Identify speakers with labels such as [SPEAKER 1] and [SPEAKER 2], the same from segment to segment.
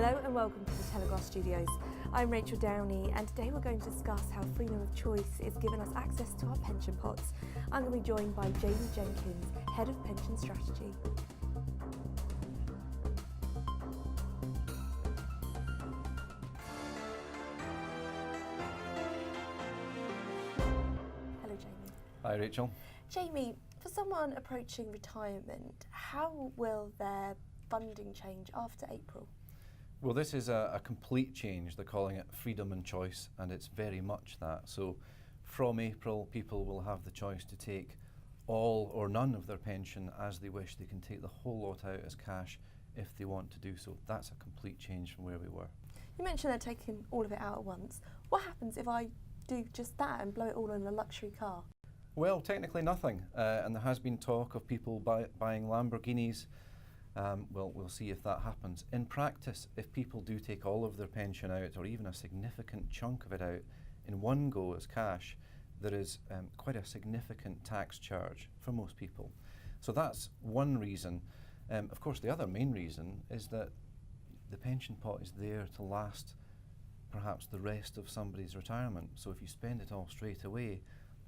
[SPEAKER 1] Hello and welcome to the Telegraph Studios. I'm Rachel Downey and today we're going to discuss how freedom of choice is giving us access to our pension pots. I'm going to be joined by Jamie Jenkins, Head of Pension Strategy. Hello Jamie.
[SPEAKER 2] Hi Rachel.
[SPEAKER 1] Jamie, for someone approaching retirement, how will their funding change after April?
[SPEAKER 2] Well, this is a complete change. They're calling it freedom and choice, and it's very much that. So from April, people will have the choice to take all or none of their pension as they wish. They can take the whole lot out as cash if they want to do so. That's a complete change from where we were.
[SPEAKER 1] You mentioned they're taking all of it out at once. What happens if I do just that and blow it all on a luxury car?
[SPEAKER 2] Well, technically nothing, and there has been talk of people buying Lamborghinis. Well, we'll see if that happens. In practice, if people do take all of their pension out, or even a significant chunk of it out in one go as cash, there is quite a significant tax charge for most people. So that's one reason. Of course, the other main reason is that the pension pot is there to last perhaps the rest of somebody's retirement. So if you spend it all straight away,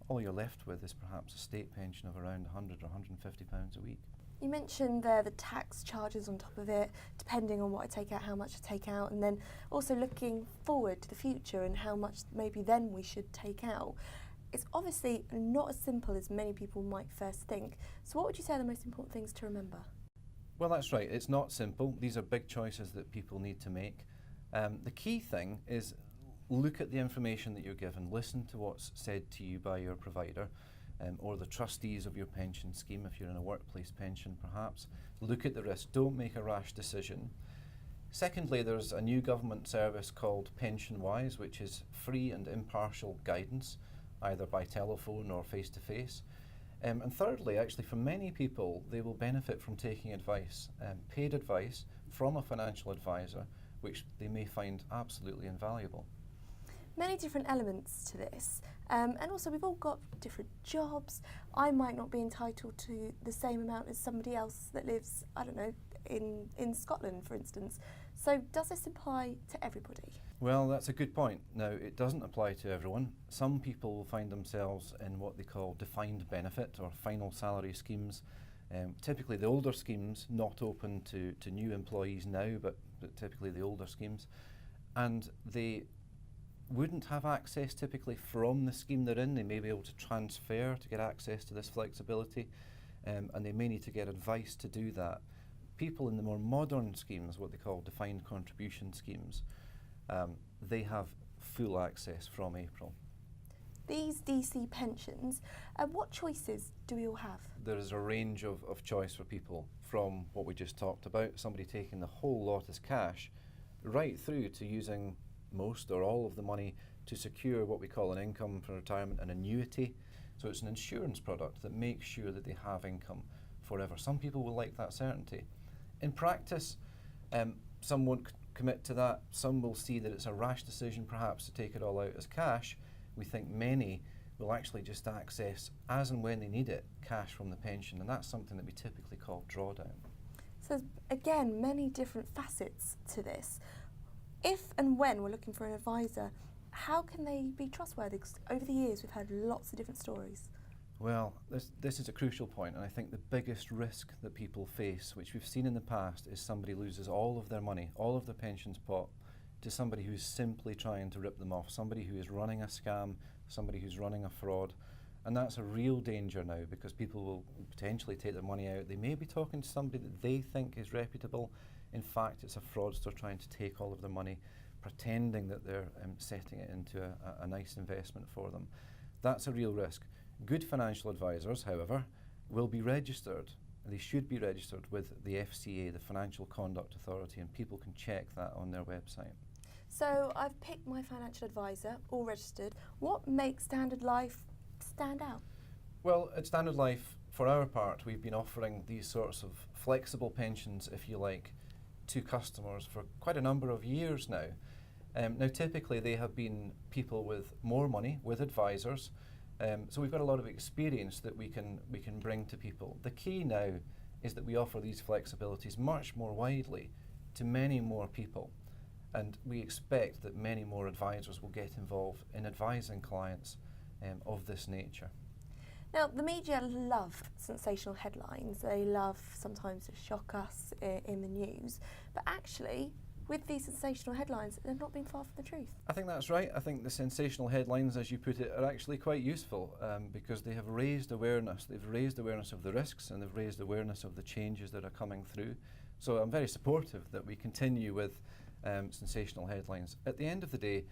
[SPEAKER 2] all you're left with is perhaps a state pension of around £100 or £150 a week.
[SPEAKER 1] You mentioned there the tax charges on top of it, depending on what I take out, how much I take out, and then also looking forward to the future and how much maybe then we should take out. It's obviously not as simple as many people might first think. So what would you say are the most important things to remember?
[SPEAKER 2] Well, that's right. It's not simple. These are big choices that people need to make. The key thing is look at the information that you're given. Listen to what's said to you by your provider. Or the trustees of your pension scheme, if you're in a workplace pension perhaps. Look at the risk, don't make a rash decision. Secondly, there's a new government service called PensionWise, which is free and impartial guidance, either by telephone or face-to-face. And thirdly, actually for many people, they will benefit from taking advice, paid advice from a financial advisor, which they may find absolutely invaluable.
[SPEAKER 1] Many different elements to this, and also we've all got different jobs. I might not be entitled to the same amount as somebody else that lives, I don't know, in Scotland, for instance. So does this apply to everybody? Well,
[SPEAKER 2] that's a good point. Now, it doesn't apply to everyone. Some people will find themselves in what they call defined benefit or final salary schemes. Typically the older schemes, not open to new employees now, but typically the older schemes. And they wouldn't have access typically from the scheme they're in. They may be able to transfer to get access to this flexibility, and they may need to get advice to do that. People in the more modern schemes, what they call defined contribution schemes, they have full access from April.
[SPEAKER 1] These DC pensions, what choices do we all have?
[SPEAKER 2] There is a range of choice for people, from what we just talked about, somebody taking the whole lot as cash, right through to using most or all of the money to secure what we call an income for retirement, an annuity. So it's an insurance product that makes sure that they have income forever. Some people will like that certainty. In practice, some won't commit to that. Some will see that it's a rash decision perhaps to take it all out as cash. We think many will actually just access, as and when they need it, cash from the pension, and that's something that we typically call drawdown.
[SPEAKER 1] So again, many different facets to this. If and when we're looking for an advisor, how can they be trustworthy? 'Cause over the years we've heard lots of different stories.
[SPEAKER 2] Well, this is a crucial point, and I think the biggest risk that people face, which we've seen in the past, is somebody loses all of their money, all of their pensions pot, to somebody who's simply trying to rip them off, somebody who is running a scam, somebody who's running a fraud. And that's a real danger now, because people will potentially take their money out. They may be talking to somebody that they think is reputable. In fact, it's a fraudster trying to take all of their money, pretending that they're setting it into a nice investment for them. That's a real risk. Good financial advisors, however, will be registered. They should be registered with the FCA, the Financial Conduct Authority, and people can check that on their website.
[SPEAKER 1] So I've picked my financial advisor, all registered. What makes Standard Life stand out?
[SPEAKER 2] Well, at Standard Life, for our part, we've been offering these sorts of flexible pensions, if you like, to customers for quite a number of years now. Now typically they have been people with more money, with advisors, so we've got a lot of experience that we can bring to people. The key now is that we offer these flexibilities much more widely to many more people. And we expect that many more advisors will get involved in advising clients of this nature.
[SPEAKER 1] Now, the media love sensational headlines. They love sometimes to shock us in the news. But actually, with these sensational headlines, they've not been far from the truth.
[SPEAKER 2] I think that's right. I think the sensational headlines, as you put it, are actually quite useful because they have raised awareness. They've raised awareness of the risks and they've raised awareness of the changes that are coming through. So I'm very supportive that we continue with sensational headlines. At the end of the day,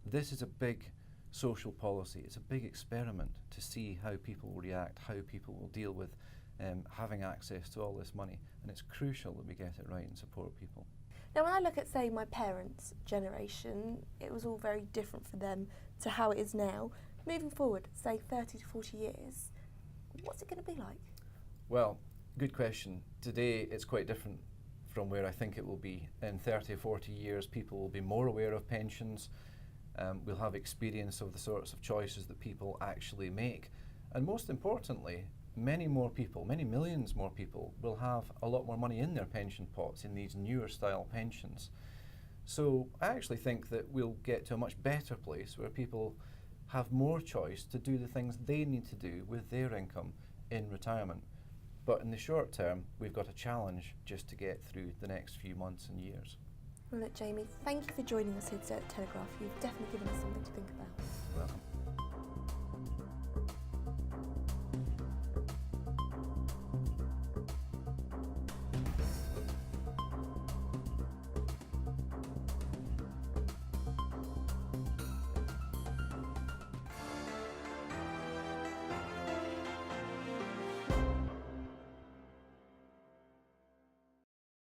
[SPEAKER 2] this is a big social policy. It's a big experiment to see how people will react, how people will deal with having access to all this money. And it's crucial that we get it right and support people.
[SPEAKER 1] Now, when I look at, say, my parents' generation, it was all very different for them to how it is now. Moving forward, say 30 to 40 years, what's it going to be like?
[SPEAKER 2] Well, good question. Today it's quite different from where I think it will be. In 30 or 40 years, people will be more aware of pensions. We'll have experience of the sorts of choices that people actually make. And most importantly, many more people, many millions more people, will have a lot more money in their pension pots in these newer style pensions. So I actually think that we'll get to a much better place where people have more choice to do the things they need to do with their income in retirement. But in the short term, we've got a challenge just to get through the next few months and years.
[SPEAKER 1] Well, look, Jamie, thank you for joining us here today at Telegraph. You've definitely given us something to think about.
[SPEAKER 2] Welcome.